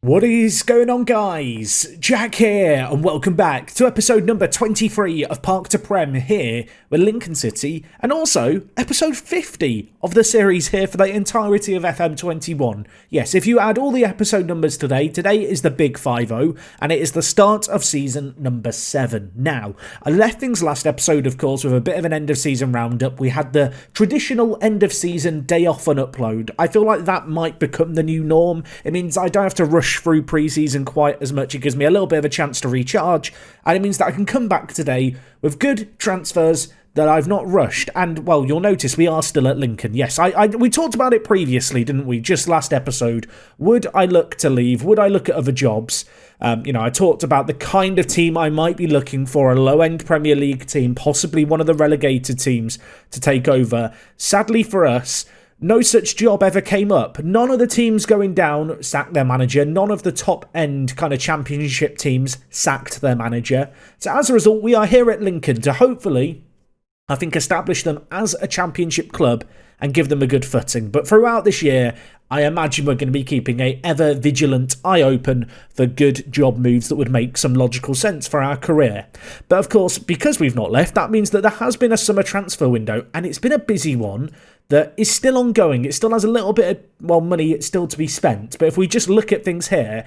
What is going on, guys? Jack here, and welcome back to episode number 23 of Park to Prem here with Lincoln City, and also episode 50 of the series here for the entirety of FM21. Yes, if you add all the episode numbers today is the big 50, and it is the start of season number 7. Now, I left things last episode, of course, with a bit of an end of season roundup. We had the traditional end of season day off on upload. I feel like that might become the new norm. It means I don't have to rush through pre-season quite as much. It gives me a little bit of a chance to recharge, and it means that I can come back today with good transfers that I've not rushed. And, well, you'll notice we are still at Lincoln. Yes, we talked about it previously, didn't we? Just last episode. Would I look to leave? Would I look at other jobs? I talked about the kind of team I might be looking for, a low-end Premier League team, possibly one of the relegated teams to take over. Sadly for us, no such job ever came up. None of the teams going down sacked their manager. None of the top-end kind of championship teams sacked their manager. So as a result, we are here at Lincoln to hopefully, I think, establish them as a championship club and give them a good footing. But throughout this year, I imagine we're going to be keeping a ever vigilant eye open for good job moves that would make some logical sense for our career. But of course, because we've not left, that means that there has been a summer transfer window, and it's been a busy one that is still ongoing. It still has a little bit of, money still to be spent. But if we just look at things here,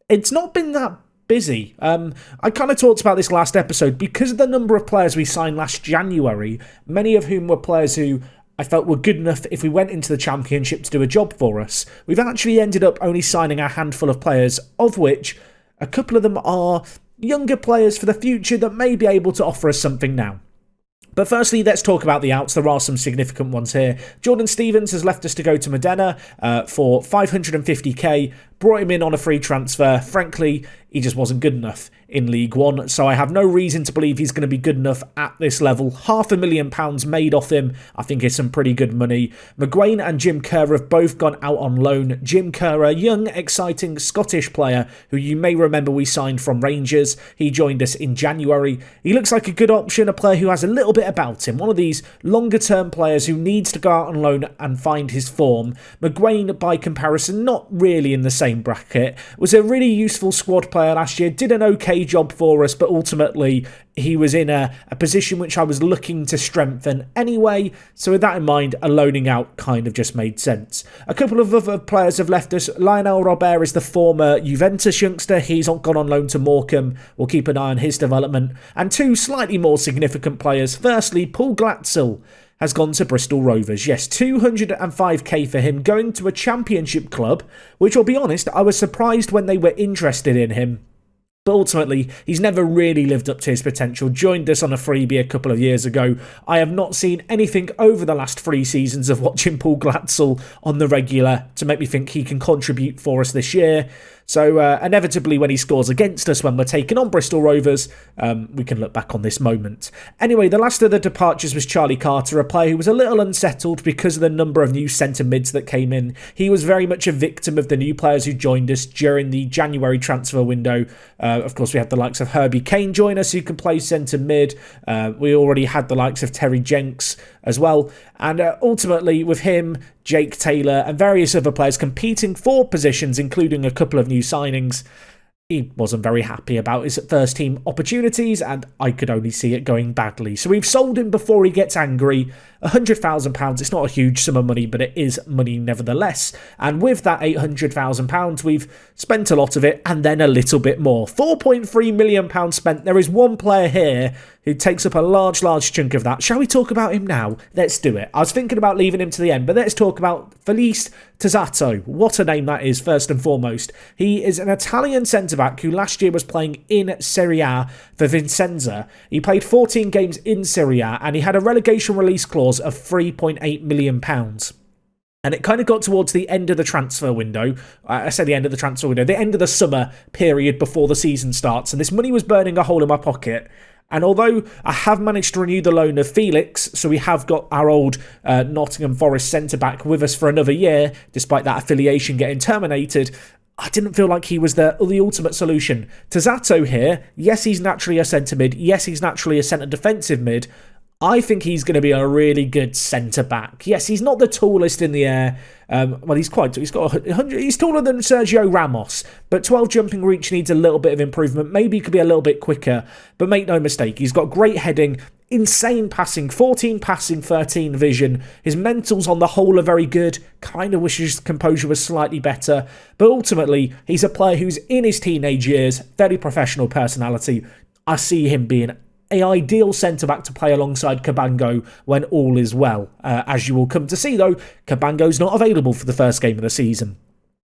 it's not been that busy. I kind of talked about this last episode. Because of the number of players we signed last January, many of whom were players who I felt were good enough if we went into the Championship to do a job for us, we've actually ended up only signing a handful of players, of which a couple of them are younger players for the future that may be able to offer us something now. But firstly, let's talk about the outs. There are some significant ones here. Jordan Stevens has left us to go to Modena for 550k. Brought him in on a free transfer. Frankly, he just wasn't good enough in League One, so I have no reason to believe he's going to be good enough at this level. £500,000 made off him. I think it's some pretty good money. McGuane and Jim Kerr have both gone out on loan. Jim Kerr, a young, exciting Scottish player who you may remember we signed from Rangers. He joined us in January. He looks like a good option, a player who has a little bit about him. One of these longer-term players who needs to go out on loan and find his form. McGuane, by comparison, not really in the same bracket. Was a really useful squad player last year. Did an okay job for us, but ultimately he was in a position which I was looking to strengthen anyway, so with that in mind, a loaning out kind of just made sense. A couple of other players have left us. Lionel Robert is the former Juventus youngster. He's gone on loan to Morecambe. We'll keep an eye on his development. And two slightly more significant players. Firstly, Paul Glatzel has gone to Bristol Rovers. Yes, 205k for him, going to a championship club, which I'll be honest, I was surprised when they were interested in him. But ultimately, he's never really lived up to his potential. Joined us on a freebie a couple of years ago. I have not seen anything over the last 3 seasons of watching Paul Glatzel on the regular to make me think he can contribute for us this year. So inevitably, when he scores against us when we're taking on Bristol Rovers, we can look back on this moment. Anyway, the last of the departures was Charlie Carter, a player who was a little unsettled because of the number of new centre mids that came in. He was very much a victim of the new players who joined us during the January transfer window. Of course, we had the likes of Herbie Kane join us, who can play centre mid. We already had the likes of Terry Jenks as well. And ultimately, with him, Jake Taylor and various other players competing for positions, including a couple of new signings, he wasn't very happy about his first team opportunities, and I could only see it going badly. So we've sold him before he gets angry. £100,000, it's not a huge sum of money, but it is money nevertheless. And with that £800,000, we've spent a lot of it, and then a little bit more. £4.3 million spent. There is one player here who takes up a large chunk of that. Shall we talk about him now? Let's do it. I was thinking about leaving him to the end, but let's talk about Felice Tazzato. What a name that is, first and foremost. He is an Italian centre-back who last year was playing in Serie A for Vicenza. He played 14 games in Serie A, and he had a relegation release clause of £3.8 million. And it kind of got towards the end of the transfer window. I say the end of the transfer window, the end of the summer period before the season starts. And this money was burning a hole in my pocket. And although I have managed to renew the loan of Felix, so we have got our old Nottingham Forest centre-back with us for another year, despite that affiliation getting terminated, I didn't feel like he was the ultimate solution. Tazzato here, yes, he's naturally a centre mid. Yes, he's naturally a centre defensive mid. I think he's going to be a really good centre-back. Yes, he's not the tallest in the air. Well, he's quite tall. He's got 100. He's taller than Sergio Ramos, but 12 jumping reach needs a little bit of improvement. Maybe he could be a little bit quicker, but make no mistake, he's got great heading, insane passing, 14 passing, 13 vision. His mentals on the whole are very good. Kind of wish his composure was slightly better, but ultimately, he's a player who's in his teenage years, very professional personality. I see him being an ideal centre-back to play alongside Cabango when all is well. As you will come to see, though, Cabango's not available for the first game of the season.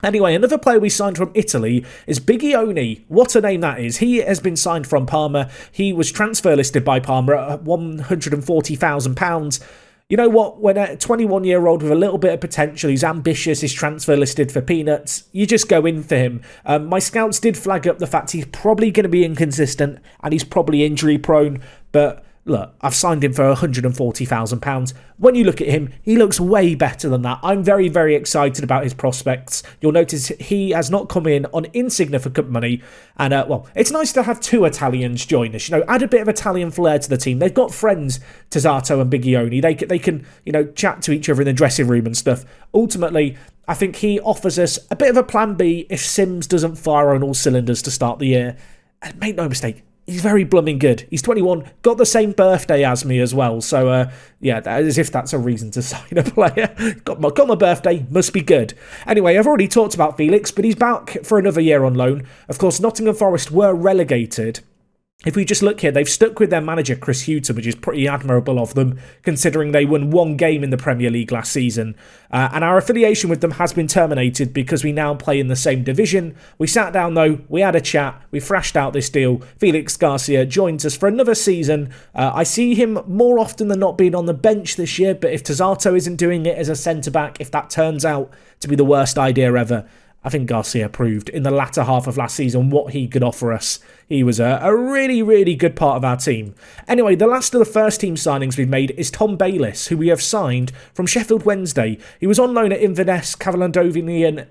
Anyway, another player we signed from Italy is Bigioni. What a name that is. He has been signed from Parma. He was transfer listed by Parma at £140,000. You know what? When a 21-year-old with a little bit of potential, he's ambitious, he's transfer listed for peanuts, you just go in for him. My scouts did flag up the fact he's probably going to be inconsistent and he's probably injury prone, but look, I've signed him for £140,000. When you look at him, he looks way better than that. I'm very, very excited about his prospects. You'll notice he has not come in on insignificant money. And, well, it's nice to have two Italians join us. You know, add a bit of Italian flair to the team. They've got friends, Tazzato and Bigioni. They can, you know, chat to each other in the dressing room and stuff. Ultimately, I think he offers us a bit of a plan B if Sims doesn't fire on all cylinders to start the year. And make no mistake, he's very blooming good. He's 21, got the same birthday as me as well. So, yeah, as if that's a reason to sign a player. got my birthday, must be good. Anyway, I've already talked about Felix, but he's back for another year on loan. Of course, Nottingham Forest were relegated. If we just look here, they've stuck with their manager, Chris Hughton, which is pretty admirable of them, considering they won one game in the Premier League last season. And our affiliation with them has been terminated because we now play in the same division. We sat down, though, we had a chat, we thrashed out this deal. Felix Garcia joins us for another season. I see him more often than not being on the bench this year, but if Tazzato isn't doing it as a centre-back, if that turns out to be the worst idea ever, I think Garcia proved in the latter half of last season what he could offer us. He was a really, really good part of our team. Anyway, the last of the first team signings we've made is Tom Bayliss, who we have signed from Sheffield Wednesday. He was on loan at Inverness Caledonian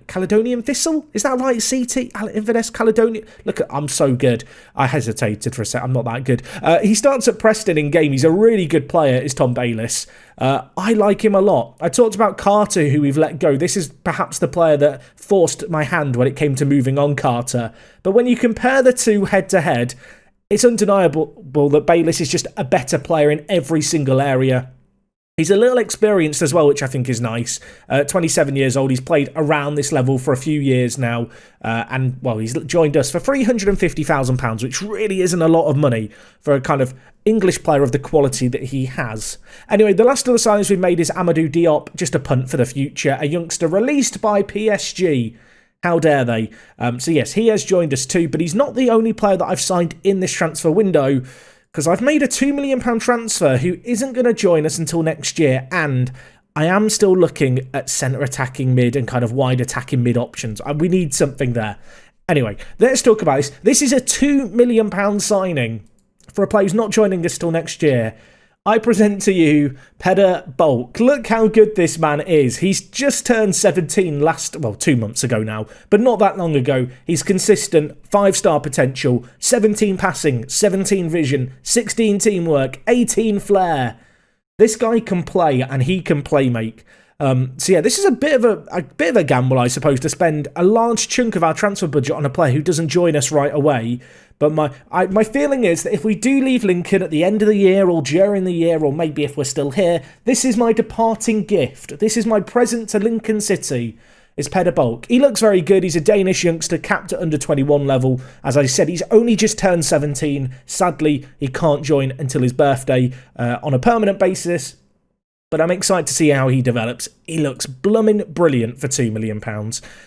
Thistle? Is that right, CT? Inverness Caledonian? Look, I'm so good. I hesitated for a sec. I'm not that good. He starts at Preston in game. He's a really good player, is Tom Bayliss. I like him a lot. I talked about Carter, who we've let go. This is perhaps the player that forced my hand when it came to moving on Carter. But when you compare the two head-to-head, it's undeniable that Bayliss is just a better player in every single area. He's a little experienced as well, which I think is nice. 27 years old. He's played around this level for a few years now. And, well, he's joined us for £350,000, which really isn't a lot of money for a kind of English player of the quality that he has. Anyway, the last of the signings we've made is Amadou Diop, just a punt for the future. A youngster released by PSG. How dare they? So, yes, he has joined us too, but he's not the only player that I've signed in this transfer window, because I've made a £2 million transfer who isn't going to join us until next year, and I am still looking at centre attacking mid and kind of wide attacking mid options. We need something there. Anyway, let's talk about this. This is a £2 million signing for a player who's not joining us till next year. I present to you Peder Bolk. Look how good this man is. He's just turned 17 2 months ago now, but not that long ago. He's consistent, 5-star potential, 17 passing, 17 vision, 16 teamwork, 18 flair. This guy can play, and he can play make. So yeah, this is a bit of a gamble, I suppose, to spend a large chunk of our transfer budget on a player who doesn't join us right away. But my feeling is that if we do leave Lincoln at the end of the year or during the year, or maybe if we're still here, this is my departing gift. This is my present to Lincoln City. Is Peder Bolk. He looks very good. He's a Danish youngster capped at under 21 level. As I said, he's only just turned 17. Sadly, he can't join until his birthday on a permanent basis. But I'm excited to see how he develops. He looks blooming brilliant for £2 million.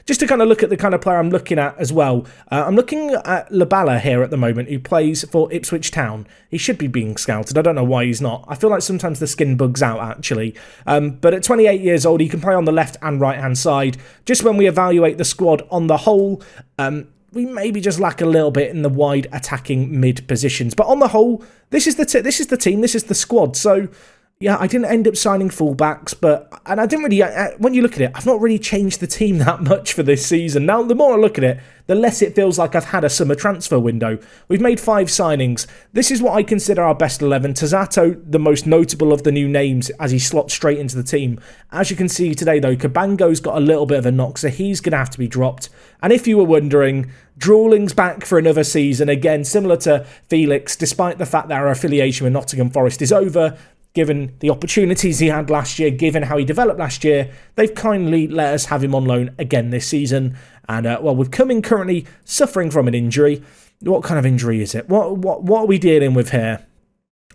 Just to kind of look at the kind of player I'm looking at as well. I'm looking at Labala here at the moment, who plays for Ipswich Town. He should be being scouted. I don't know why he's not. I feel like sometimes the skin bugs out, actually. But at 28 years old, he can play on the left and right-hand side. Just when we evaluate the squad on the whole, we maybe just lack a little bit in the wide attacking mid positions. But on the whole, this is the team, this is the squad. So, Yeah, I didn't end up signing fullbacks, and I didn't really, when you look at it, I've not really changed the team that much for this season. Now, the more I look at it, the less it feels like I've had a summer transfer window. We've made 5 signings. This is what I consider our best 11. Tazato, the most notable of the new names, as he slots straight into the team. As you can see today, though, Cabango's got a little bit of a knock, so he's going to have to be dropped. And if you were wondering, Drawling's back for another season. Again, similar to Felix, despite the fact that our affiliation with Nottingham Forest is over, given the opportunities he had last year, given how he developed last year, they've kindly let us have him on loan again this season. And, with Cumming currently suffering from an injury, what kind of injury is it? What are we dealing with here?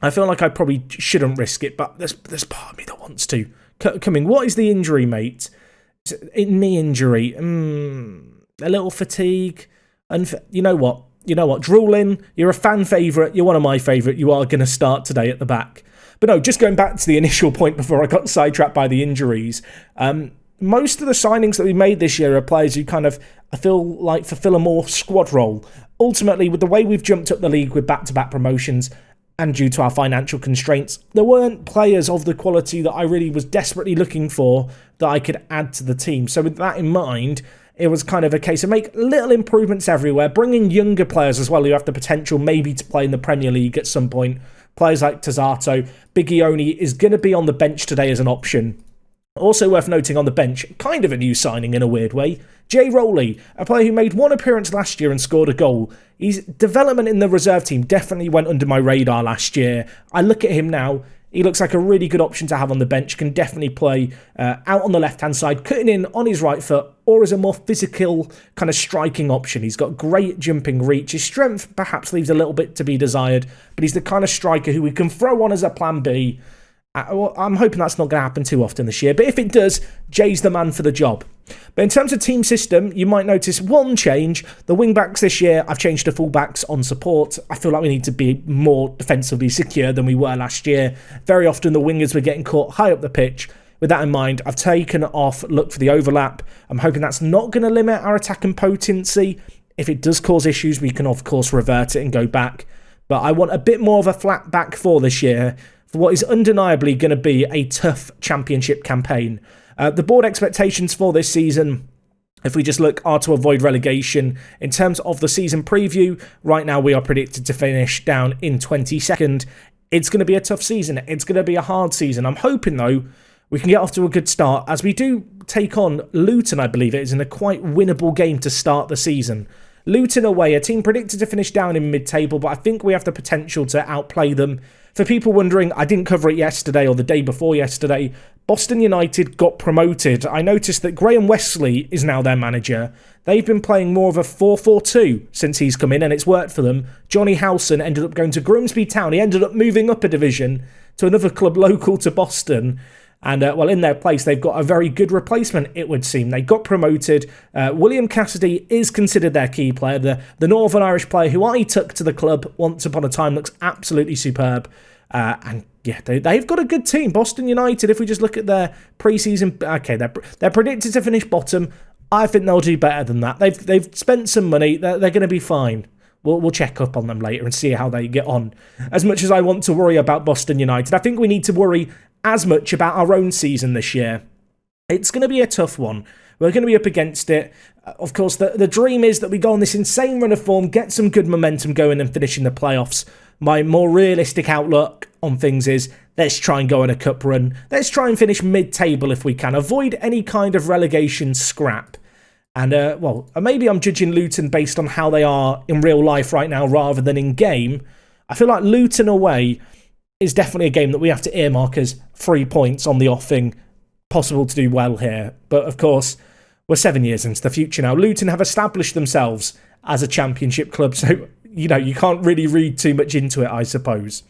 I feel like I probably shouldn't risk it, but there's part of me that wants to. Cumming, what is the injury, mate? Is it knee injury? A little fatigue? You know what? Drawling, you're a fan favourite. You're one of my favourite. You are going to start today at the back. But no, just going back to the initial point before I got sidetracked by the injuries, most of the signings that we made this year are players who kind of, I feel like, fulfill a more squad role. Ultimately, with the way we've jumped up the league with back-to-back promotions and due to our financial constraints, there weren't players of the quality that I really was desperately looking for that I could add to the team. So with that in mind, it was kind of a case of make little improvements everywhere, bring in younger players as well who have the potential maybe to play in the Premier League at some point. Players like Tazato, Bigioni is going to be on the bench today as an option. Also worth noting on the bench, kind of a new signing in a weird way, Jay Rowley, a player who made 1 appearance last year and scored a goal. His development in the reserve team definitely went under my radar last year. I look at him now, he looks like a really good option to have on the bench, can definitely play out on the left-hand side, cutting in on his right foot, or as a more physical kind of striking option. He's got great jumping reach. His strength perhaps leaves a little bit to be desired, but he's the kind of striker who we can throw on as a plan B. I'm hoping that's not going to happen too often this year, but if it does, Jay's the man for the job. But in terms of team system, you might notice one change. The wing-backs this year, I've changed to full-backs on support. I feel like we need to be more defensively secure than we were last year. Very often the wingers were getting caught high up the pitch. With that in mind, I've taken off look for the overlap. I'm hoping that's not going to limit our attacking potency. If it does cause issues, we can of course revert it and go back. But I want a bit more of a flat back four this year for what is undeniably going to be a tough championship campaign. The board expectations for this season, if we just look, are to avoid relegation. In terms of the season preview, right now we are predicted to finish down in 22nd. It's going to be a tough season. It's going to be a hard season. I'm hoping, though, we can get off to a good start, as we do take on Luton, I believe it is, in a quite winnable game to start the season. Luton away, a team predicted to finish down in mid-table, but I think we have the potential to outplay them. For people wondering, I didn't cover it yesterday or the day before yesterday, Boston United got promoted. I noticed that Graham Wesley is now their manager. They've been playing more of a 4-4-2 since he's come in, and it's worked for them. Johnny Howson ended up going to Grimsby Town. He ended up moving up a division to another club local to Boston. And, in their place, they've got a very good replacement, it would seem. They got promoted. William Cassidy is considered their key player. The Northern Irish player who I took to the club once upon a time looks absolutely superb. They've got a good team. Boston United, if we just look at their pre-season... Okay, they're predicted to finish bottom. I think they'll do better than that. They've spent some money. They're going to be fine. We'll check up on them later and see how they get on. As much as I want to worry about Boston United, I think we need to worry as much about our own season this year. It's going to be a tough one. We're going to be up against it. Of course, the dream is that we go on this insane run of form, get some good momentum going and finish in the playoffs. My more realistic outlook on things is, let's try and go on a cup run. Let's try and finish mid-table if we can. Avoid any kind of relegation scrap. And, maybe I'm judging Luton based on how they are in real life right now rather than in game. I feel like Luton away is definitely a game that we have to earmark as 3 points on the offing. Possible to do well here. But, of course, we're 7 years into the future now. Luton have established themselves as a championship club, so, you can't really read too much into it, I suppose.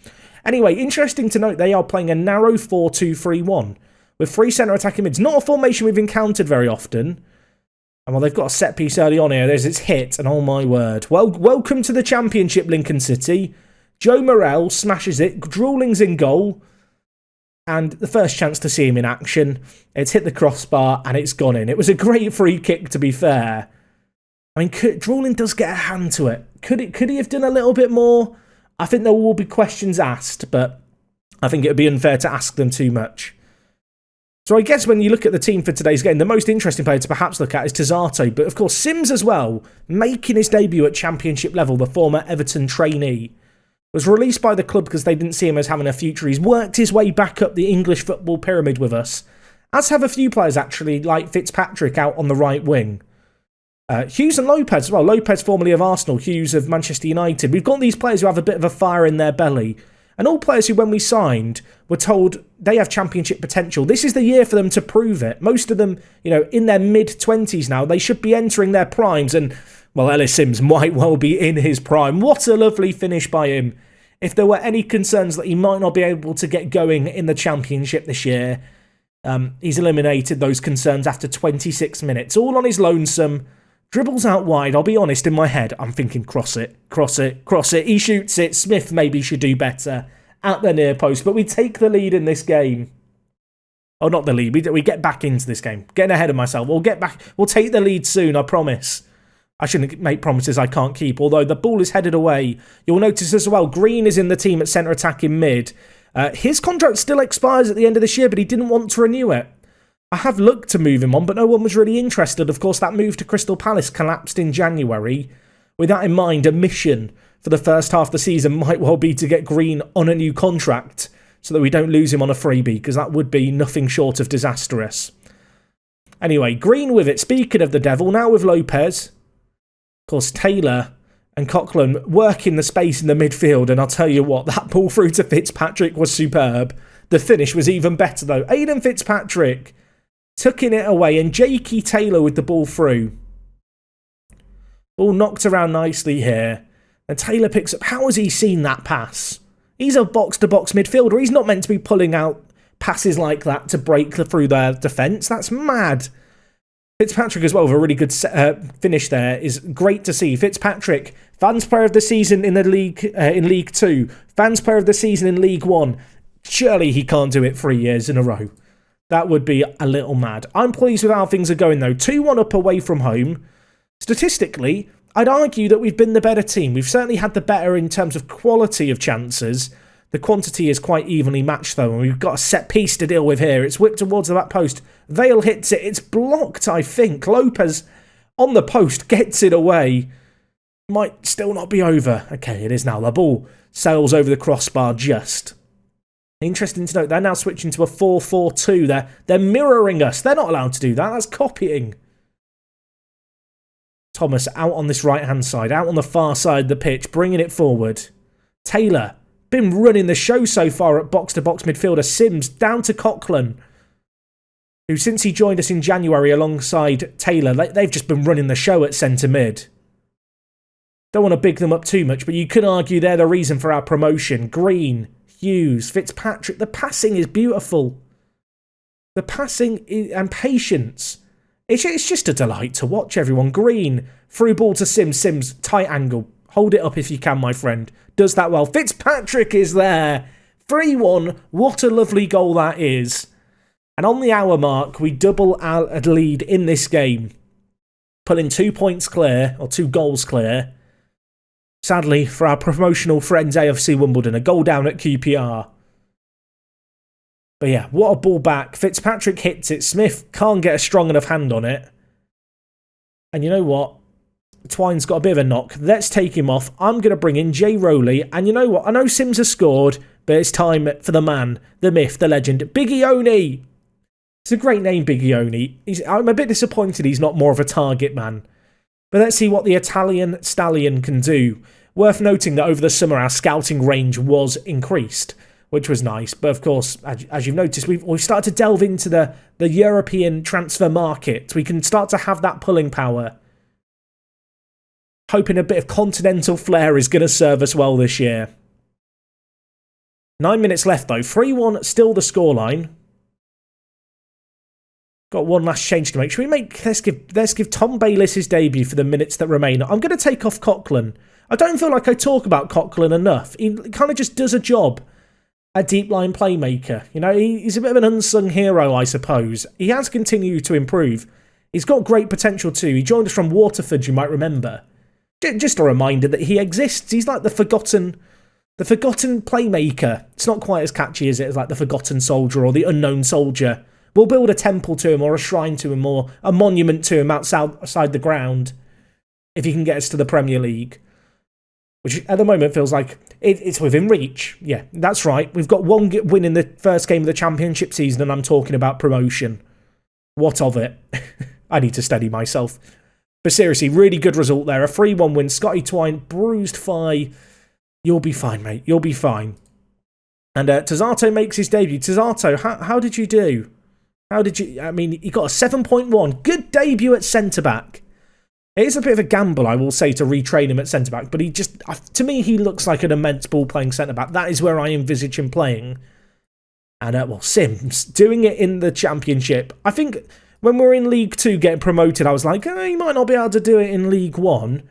Anyway, interesting to note, they are playing a narrow 4-2-3-1 with 3 centre attacking mids. Not a formation we've encountered very often. And they've got a set piece early on here. There's its hit, and oh my word. Well, welcome to the championship, Lincoln City. Joe Morrell smashes it. Drawling's in goal. And the first chance to see him in action. It's hit the crossbar, and it's gone in. It was a great free kick, to be fair. I mean, Drawling does get a hand to it. Could he have done a little bit more? I think there will be questions asked, but I think it would be unfair to ask them too much. So I guess when you look at the team for today's game, the most interesting player to perhaps look at is Tezzato. But of course, Sims as well, making his debut at championship level, the former Everton trainee, was released by the club because they didn't see him as having a future. He's worked his way back up the English football pyramid with us, as have a few players actually, like Fitzpatrick out on the right wing. Hughes and Lopez as well. Lopez formerly of Arsenal, Hughes of Manchester United. We've got these players who have a bit of a fire in their belly. And all players who, when we signed, were told they have championship potential. This is the year for them to prove it. Most of them, in their mid-20s now, they should be entering their primes. And, well, Ellis Sims might well be in his prime. What a lovely finish by him. If there were any concerns that he might not be able to get going in the championship this year, he's eliminated those concerns after 26 minutes. All on his lonesome. Dribbles out wide. I'll be honest, in my head, I'm thinking cross it, cross it, cross it. He shoots it. Smith maybe should do better at the near post. But we take the lead in this game. Oh, not the lead. We get back into this game. Getting ahead of myself. We'll get back. We'll take the lead soon, I promise. I shouldn't make promises I can't keep. Although the ball is headed away. You'll notice as well, Green is in the team at centre attack in mid. His contract still expires at the end of this year, but he didn't want to renew it. I have looked to move him on, but no one was really interested. Of course, that move to Crystal Palace collapsed in January. With that in mind, a mission for the first half of the season might well be to get Green on a new contract so that we don't lose him on a freebie, because that would be nothing short of disastrous. Anyway, Green with it. Speaking of the devil, now with Lopez. Of course, Taylor and Coughlin working the space in the midfield, and I'll tell you what, that ball through to Fitzpatrick was superb. The finish was even better, though. Aiden Fitzpatrick tucking it away, and Jakey Taylor with the ball through. Ball knocked around nicely here. And Taylor picks up. How has he seen that pass? He's a box-to-box midfielder. He's not meant to be pulling out passes like that to break through their defence. That's mad. Fitzpatrick as well with a really good finish there is great to see. Fitzpatrick, fans player of the season in the league, in League 2. Fans player of the season in League 1. Surely he can't do it 3 years in a row. That would be a little mad. I'm pleased with how things are going, though. 2-1 up away from home. Statistically, I'd argue that we've been the better team. We've certainly had the better in terms of quality of chances. The quantity is quite evenly matched, though, and we've got a set piece to deal with here. It's whipped towards the back post. Vale hits it. It's blocked, I think. Lopez on the post gets it away. Might still not be over. Okay, it is now. The ball sails over the crossbar just. Interesting to note, they're now switching to a 4-4-2. They're mirroring us. They're not allowed to do that. That's copying. Thomas out on this right-hand side, out on the far side of the pitch, bringing it forward. Taylor, been running the show so far at box-to-box midfielder. Sims down to Coughlin, who since he joined us in January alongside Taylor, they've just been running the show at centre mid. Don't want to big them up too much, but you could argue they're the reason for our promotion. Green, Hughes, Fitzpatrick. The passing is beautiful. The passing and patience. It's just a delight to watch, everyone. Green, through ball to Sims. Sims, tight angle. Hold it up if you can, my friend. Does that well. Fitzpatrick is there. 3-1. What a lovely goal that is. And on the hour mark, we double our lead in this game. Pulling 2 points clear, or 2 goals clear. Sadly, for our promotional friends AFC Wimbledon, a goal down at QPR. But yeah, what a ball back. Fitzpatrick hits it. Smith can't get a strong enough hand on it. And you know what? Twine's got a bit of a knock. Let's take him off. I'm going to bring in Jay Rowley. And you know what? I know Sims has scored, but it's time for the man, the myth, the legend, Biggie Oni. It's a great name, Biggie Oni. I'm a bit disappointed he's not more of a target man. But let's see what the Italian stallion can do. Worth noting that over the summer our scouting range was increased, which was nice. But of course, as you've noticed, we've started to delve into the European transfer market. We can start to have that pulling power. Hoping a bit of continental flair is going to serve us well this year. 9 minutes left though. 3-1 still the scoreline. Got one last change to make. Should we make... Let's give Tom Bayliss his debut for the minutes that remain. I'm going to take off Coughlin. I don't feel like I talk about Coughlin enough. He kind of just does a job. A deep line playmaker. You know, he's a bit of an unsung hero, I suppose. He has continued to improve. He's got great potential too. He joined us from Waterford, you might remember. Just a reminder that he exists. He's like the forgotten The Forgotten Playmaker. It's not quite as catchy as it is like the Forgotten Soldier or the Unknown Soldier. We'll build a temple to him or a shrine to him or a monument to him outside the ground if he can get us to the Premier League. Which at the moment feels like it's within reach. Yeah, that's right. We've got one win in the first game of the Championship season and I'm talking about promotion. What of it? I need to steady myself. But seriously, really good result there. A 3-1 win. Scotty Twine, bruised thigh. You'll be fine, mate. You'll be fine. And Tazzato makes his debut. Tazzato, how did you do? How did you... I mean, he got a 7.1. Good debut at centre-back. It is a bit of a gamble, I will say, to retrain him at centre-back. But he just... To me, he looks like an immense ball-playing centre-back. That is where I envisage him playing. And, well, Sims, doing it in the Championship. I think when we were in League 2 getting promoted, I was like, oh, he might not be able to do it in League 1.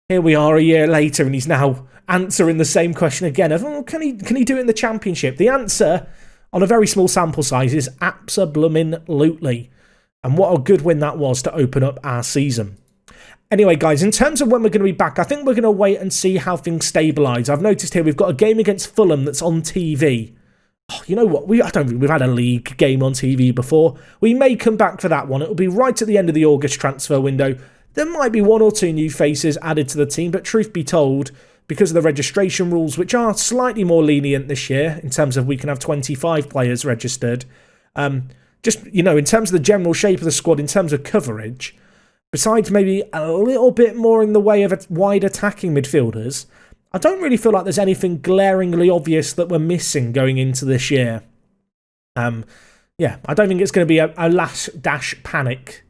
Here we are a year later, and he's now answering the same question again of, oh, can he do it in the Championship? The answer, on a very small sample size, is abso-blooming-lutely. And what a good win that was to open up our season. Anyway, guys, in terms of when we're going to be back, I think we're going to wait and see how things stabilise. I've noticed here we've got a game against Fulham that's on TV. Oh, you know what? I don't think we've had a league game on TV before. We may come back for that one. It'll be right at the end of the August transfer window. There might be 1 or 2 new faces added to the team, but truth be told, because of the registration rules, which are slightly more lenient this year, in terms of we can have 25 players registered, just, you know, in terms of the general shape of the squad, in terms of coverage, besides maybe a little bit more in the way of wide attacking midfielders, I don't really feel like there's anything glaringly obvious that we're missing going into this year. Yeah, I don't think it's going to be a last dash panic,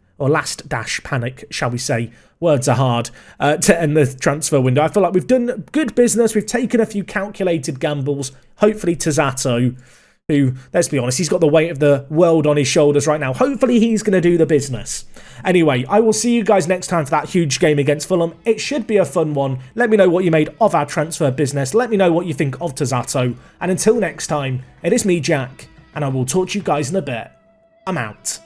shall we say. Words are hard to end the transfer window. I feel like we've done good business. We've taken a few calculated gambles. Hopefully Tazzato, who, let's be honest, he's got the weight of the world on his shoulders right now. Hopefully he's going to do the business. Anyway, I will see you guys next time for that huge game against Fulham. It should be a fun one. Let me know what you made of our transfer business. Let me know what you think of Tazzato. And until next time, it is me, Jack, and I will talk to you guys in a bit. I'm out.